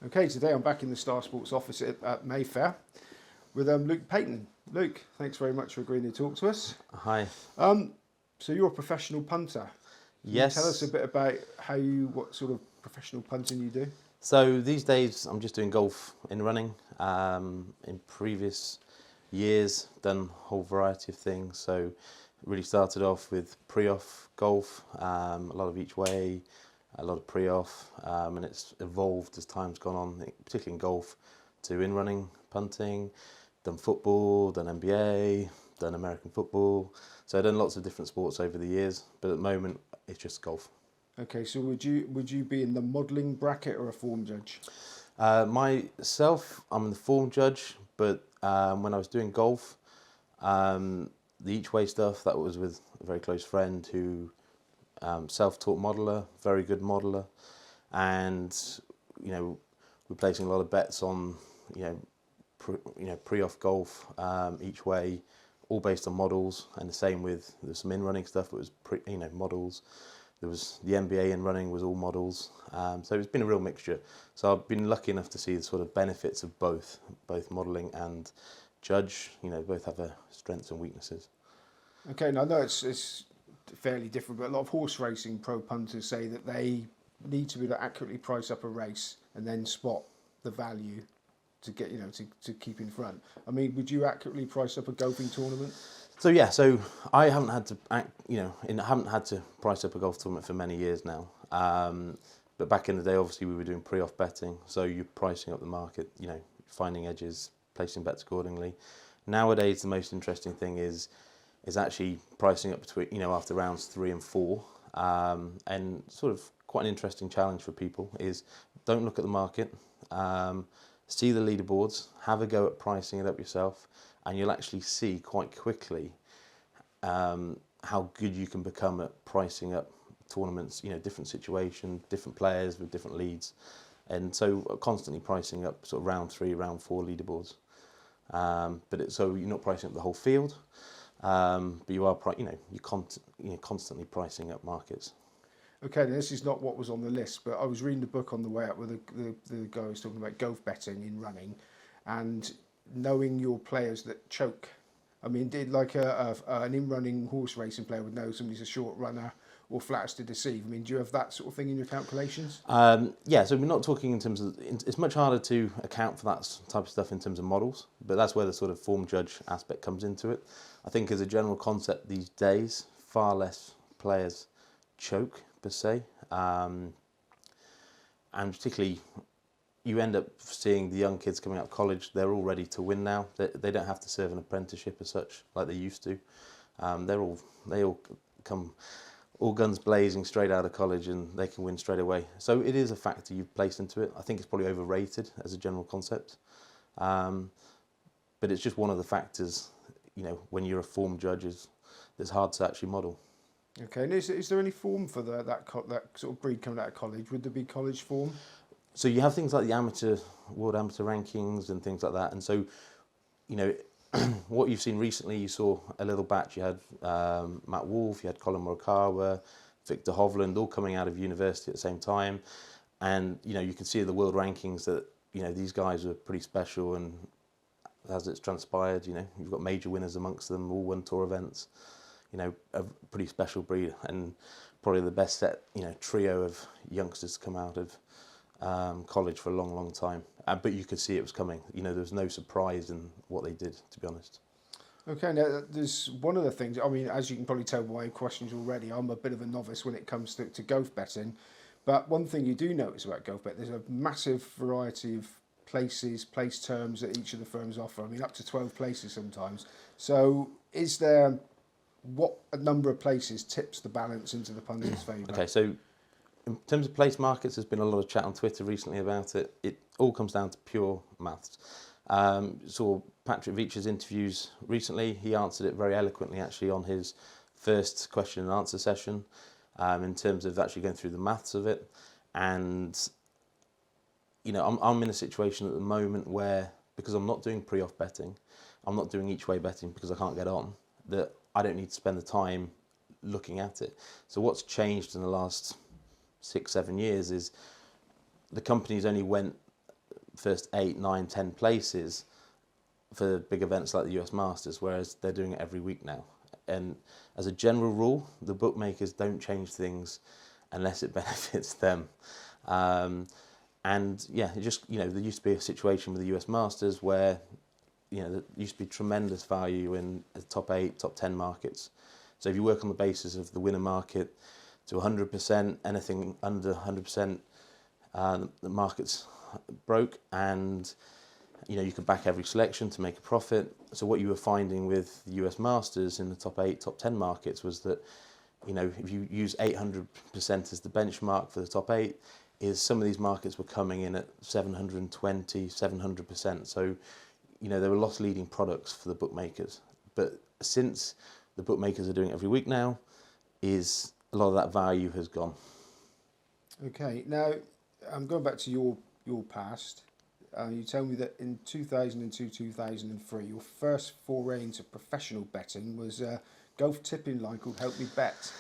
Okay, today I'm back in the Star Sports office at Mayfair with Luke Paton. Luke, thanks very much for agreeing to talk to us. Hi. So you're a professional punter. Can you tell us a Yes. bit about what sort of professional punting you do? So these days I'm just doing golf in running. In previous years, done a whole variety of things. So really started off with pre-off golf, a lot of each way, a lot of pre-off, and it's evolved as time's gone on, particularly in golf, to in running, punting, done football, done NBA, done American football. So I've done lots of different sports over the years, but at the moment it's just golf. Okay, so would you be in the modelling bracket or a form judge? Myself, I'm the form judge, but when I was doing golf, the each way stuff, that was with a very close friend who self-taught modeller, very good modeller, and we're placing a lot of bets on pre-off golf each way, all based on models, and the same with there's some in running stuff that was models. There was the NBA in running was all models, so it's been a real mixture. So I've been lucky enough to see the sort of benefits of both modelling and judge. Both have their strengths and weaknesses. Okay, now I know it's fairly different, but a lot of horse racing pro punters say that they need to be able to accurately price up a race and then spot the value to get to keep in front. I mean, would you accurately price up a golfing tournament? So yeah, so I haven't had to price up a golf tournament for many years now. But back in the day, obviously we were doing pre-off betting, so you're pricing up the market, finding edges, placing bets accordingly. Nowadays, the most interesting thing is actually pricing up between after rounds 3 and 4, and sort of quite an interesting challenge for people is don't look at the market, see the leaderboards, have a go at pricing it up yourself, and you'll actually see quite quickly how good you can become at pricing up tournaments, different situations, different players with different leads. And so constantly pricing up sort of round 3, round 4 leaderboards. So you're not pricing up the whole field, but you are, you're constantly pricing up markets. Okay, now this is not what was on the list, but I was reading the book on the way up where the guy was talking about golf betting in running and knowing your players that choke. I mean, did like an in-running horse racing player would know somebody's a short runner or flatters to deceive. I mean, do you have that sort of thing in your calculations? Yeah, so we're not talking in terms of, it's much harder to account for that type of stuff in terms of models, but that's where the sort of form judge aspect comes into it. I think as a general concept these days, far less players choke per se, and particularly you end up seeing the young kids coming out of college, they're all ready to win now. They don't have to serve an apprenticeship as such like they used to. They all come all guns blazing straight out of college and they can win straight away. So it is a factor you've placed into it. I think it's probably overrated as a general concept. But it's just one of the factors, when you're a form judge, it's hard to actually model. Okay, and is there any form for that sort of breed coming out of college? Would there be college form? So you have things like the world amateur rankings and things like that. And so, what you've seen recently, you saw a little batch. You had Matt Wolf, you had Colin Morikawa, Victor Hovland, all coming out of university at the same time. And, you can see the world rankings that, these guys are pretty special. And as it's transpired, you've got major winners amongst them, all won tour events. A pretty special breed and probably the best set, trio of youngsters come out of college for a long, long time. But you could see it was coming. There was no surprise in what they did, to be honest. Okay, now there's one of the things, I mean, as you can probably tell by my questions already, I'm a bit of a novice when it comes to golf betting. But one thing you do notice about golf betting, there's a massive variety of places, place terms that each of the firms offer. I mean, up to 12 places sometimes. So is there, what a number of places tips the balance into the punter's favour? Okay, so in terms of place markets, there's been a lot of chat on Twitter recently about it. It all comes down to pure maths. Saw Patrick Veach's interviews recently. He answered it very eloquently, actually, on his first question and answer session, in terms of actually going through the maths of it. And, I'm in a situation at the moment where, because I'm not doing pre-off betting, I'm not doing each way betting because I can't get on, that I don't need to spend the time looking at it. So what's changed in the last 6-7 years is the companies only went first 8, 9, 10 places for big events like the US Masters, whereas they're doing it every week now. And as a general rule, the bookmakers don't change things unless it benefits them. And yeah, it just, there used to be a situation with the US Masters where, there used to be tremendous value in the top 8, top 10 markets. So if you work on the basis of the winner market to 100%, anything under 100%, the market's broke, and you could back every selection to make a profit. So what you were finding with the US Masters in the top 8, top 10 markets was that, if you use 800% as the benchmark for the top 8, is some of these markets were coming in at 720, 700%. So, there were loss leading products for the bookmakers. But since the bookmakers are doing it every week now, is a lot of that value has gone. Okay, now I'm going back to your past. You tell me that in 2002, 2003, your first foray into professional betting was a golf tipping line called Help Me Bet.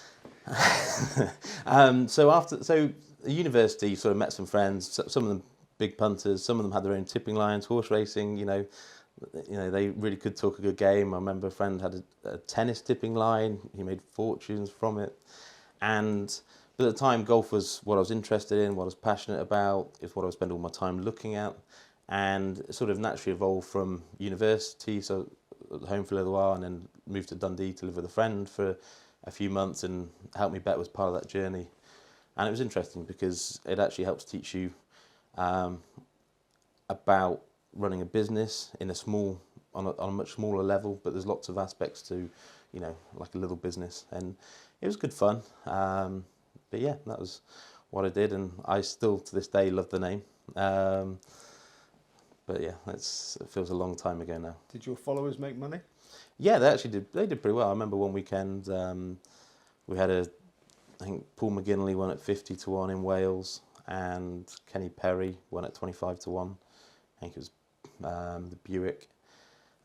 So at university, sort of met some friends. Some of them big punters. Some of them had their own tipping lines, horse racing. They really could talk a good game. I remember a friend had a tennis tipping line. He made fortunes from it. But at the time, golf was what I was interested in, what I was passionate about. It's what I would spend all my time looking at. And it sort of naturally evolved from university, so at home for a little while, and then moved to Dundee to live with a friend for a few months, and Help Me Bet was part of that journey. And it was interesting because it actually helps teach you about running a business in on a much smaller level, but there's lots of aspects to, like a little business, and it was good fun. But yeah, that was what I did, and I still to this day love the name. But yeah, it feels a long time ago now. Did your followers make money? Yeah, they actually did. They did pretty well. I remember one weekend we had I think Paul McGinley won at 50 to 1 in Wales, and Kenny Perry won at 25 to 1. I think it was the Buick.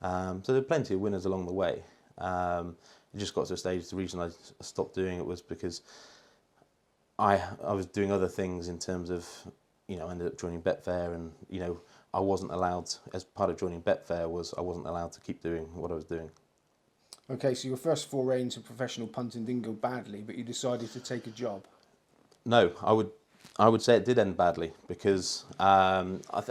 So there were plenty of winners along the way. It just got to a stage. The reason I stopped doing it was because I was doing other things in terms of, I ended up joining Betfair, and I wasn't allowed, as part of joining Betfair, I wasn't allowed to keep doing what I was doing. Okay, so your first foray into professional punting didn't go badly, but you decided to take a job. No, I would say it did end badly because I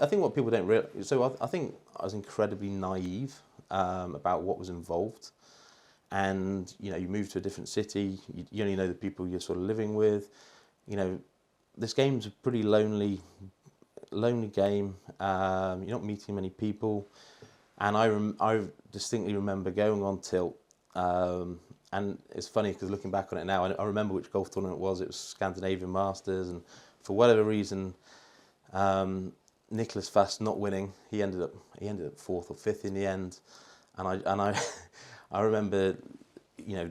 think what people don't realize. So I think I was incredibly naive about what was involved, and you move to a different city. You only know the people you're sort of living with. This game's a pretty lonely game. You're not meeting many people, and I distinctly remember going on tilt. And it's funny because looking back on it now, I remember which golf tournament it was. It was Scandinavian Masters, and for whatever reason, Nicholas Fast not winning. He ended up 4th or 5th in the end, and I remember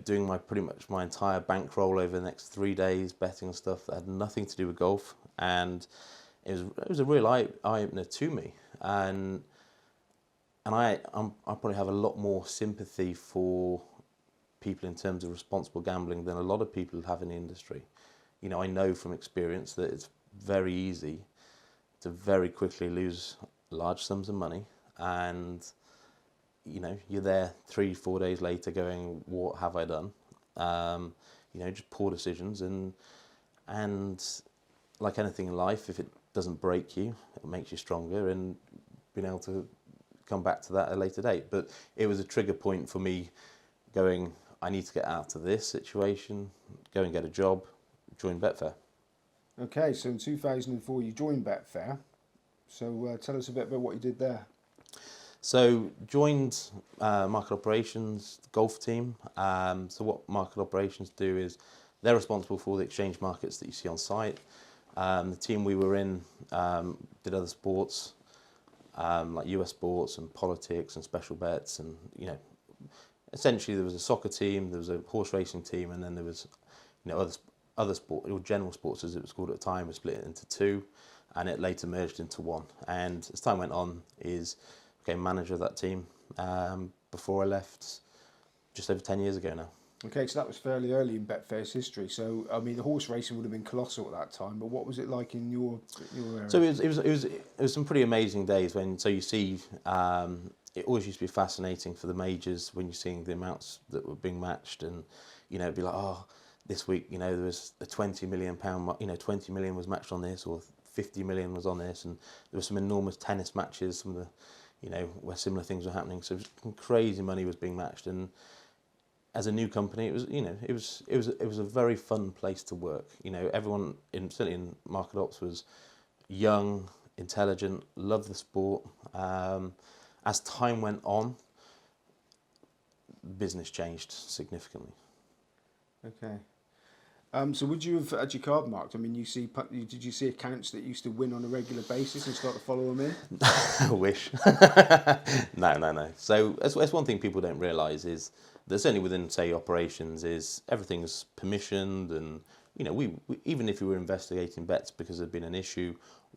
doing pretty much my entire bankroll over the next 3 days betting on stuff that had nothing to do with golf, and it was a real eye opener to me, and I probably have a lot more sympathy for people in terms of responsible gambling than a lot of people have in the industry. I know from experience that it's very easy to very quickly lose large sums of money, and you're there 3-4 days later going, what have I done? Just poor decisions, and like anything in life, if it doesn't break you, it makes you stronger, and being able to come back to that at a later date. But it was a trigger point for me going, I need to get out of this situation, go and get a job, join Betfair. Okay, so in 2004 you joined Betfair. So tell us a bit about what you did there. So joined market operations, golf team. So what market operations do is they're responsible for the exchange markets that you see on site. The team we were in did other sports, like US sports and politics and special bets, and essentially there was a soccer team, there was a horse racing team, and then there was other sport, or general sports as it was called at the time, was split into two, and it later merged into one. And as time went on, became manager of that team before I left just over 10 years ago now. Okay, so that was fairly early in Betfair's history. So, I mean, the horse racing would have been colossal at that time. But what was it like in your area? So it was some pretty amazing days when, so you see, it always used to be fascinating for the majors when you're seeing the amounts that were being matched, and it'd be like, oh, this week there was a £20 million, 20 million was matched on this, or 50 million was on this, and there were some enormous tennis matches, some of the where similar things were happening. So crazy money was being matched, and as a new company, it was a very fun place to work. Everyone certainly in market ops was young, intelligent, loved the sport. As time went on, business changed significantly. Okay. So would you have had your card marked? I mean, did you see accounts that used to win on a regular basis and start to follow them in? I wish. No. So that's one thing people don't realise, is that certainly within, say, operations, is everything's permissioned, and we even if we were investigating bets because there'd been an issue,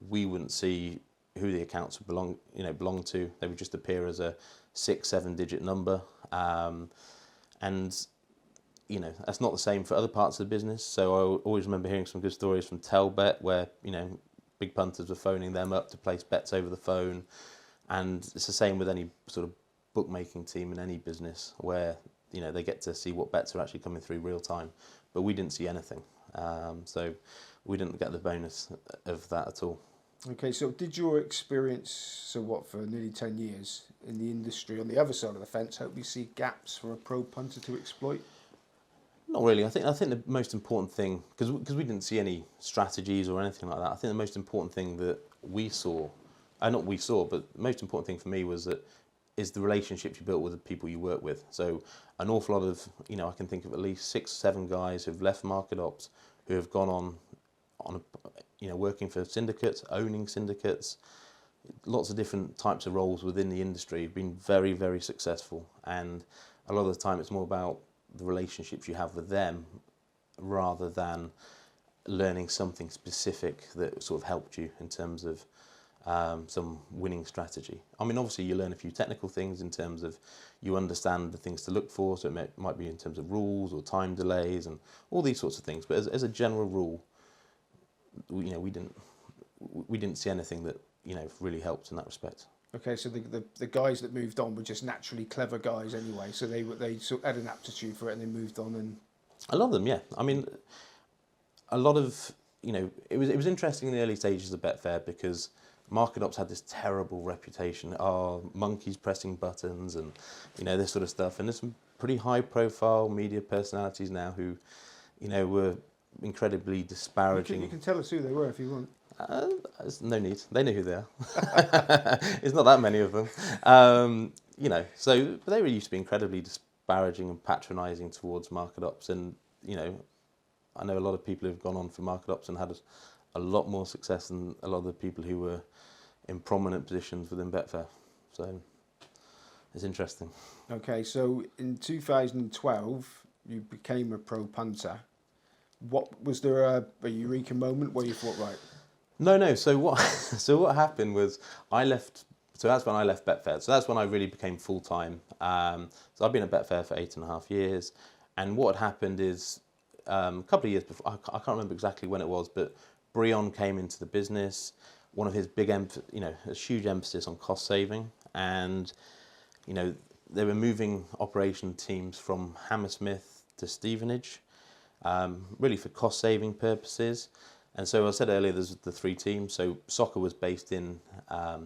we wouldn't see who the accounts would belong to. They would just appear as a 6-7 digit number, and that's not the same for other parts of the business. So I always remember hearing some good stories from Telbet, where big punters were phoning them up to place bets over the phone, and it's the same with any sort of bookmaking team in any business, where they get to see what bets are actually coming through real time, but we didn't see anything, so we didn't get the bonus of that at all. Okay, so did your experience, for nearly 10 years in the industry on the other side of the fence, help you see gaps for a pro punter to exploit? Not really. I think the most important thing, because we didn't see any strategies or anything like that, I think the most important thing that we saw, not we saw, but the most important thing for me is the relationships you built with the people you work with. So an awful lot of, I can think of at least 6-7 guys who've left market ops, who have gone on working for syndicates, owning syndicates, lots of different types of roles within the industry, have been very, very successful. And a lot of the time it's more about the relationships you have with them, rather than learning something specific that sort of helped you in terms of some winning strategy. I mean, obviously you learn a few technical things in terms of, you understand the things to look for, so it might be in terms of rules or time delays and all these sorts of things. But as a general rule, we didn't see anything that really helped in that respect. Okay, so the guys that moved on were just naturally clever guys anyway, so they sort of had an aptitude for it and they moved on. And a lot of them, yeah. I mean, a lot of it was interesting in the early stages of Betfair, because market ops had this terrible reputation. Oh, monkeys pressing buttons and this sort of stuff. And there's some pretty high profile media personalities now who were incredibly disparaging. You can tell us who they were if you want. There's no need. They know who they are. It's not that many of them. But they really used to be incredibly disparaging and patronising towards market ops. And, I know a lot of people who've gone on for market ops and had a lot more success than a lot of the people who were in prominent positions within Betfair. So it's interesting. Okay, so in 2012, you became a pro punter. Was there a eureka moment where you thought, right? No. So what happened was, I left. So that's when I left Betfair. So that's when I really became full time. So I've been at Betfair for 8.5 years, and what had happened is, a couple of years before, I can't remember exactly when it was, but Brion came into the business. One of his a huge emphasis on cost saving, and they were moving operation teams from Hammersmith to Stevenage, really for cost saving purposes. And so I said earlier, there's the 3 teams. So soccer was based in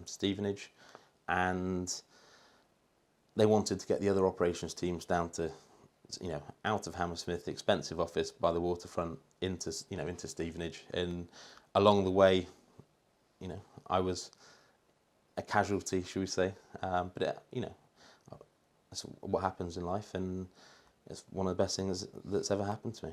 Stevenage, and they wanted to get the other operations teams down to, out of Hammersmith, expensive office by the waterfront, into Stevenage. And along the way, I was a casualty, should we say? But that's what happens in life, and it's one of the best things that's ever happened to me.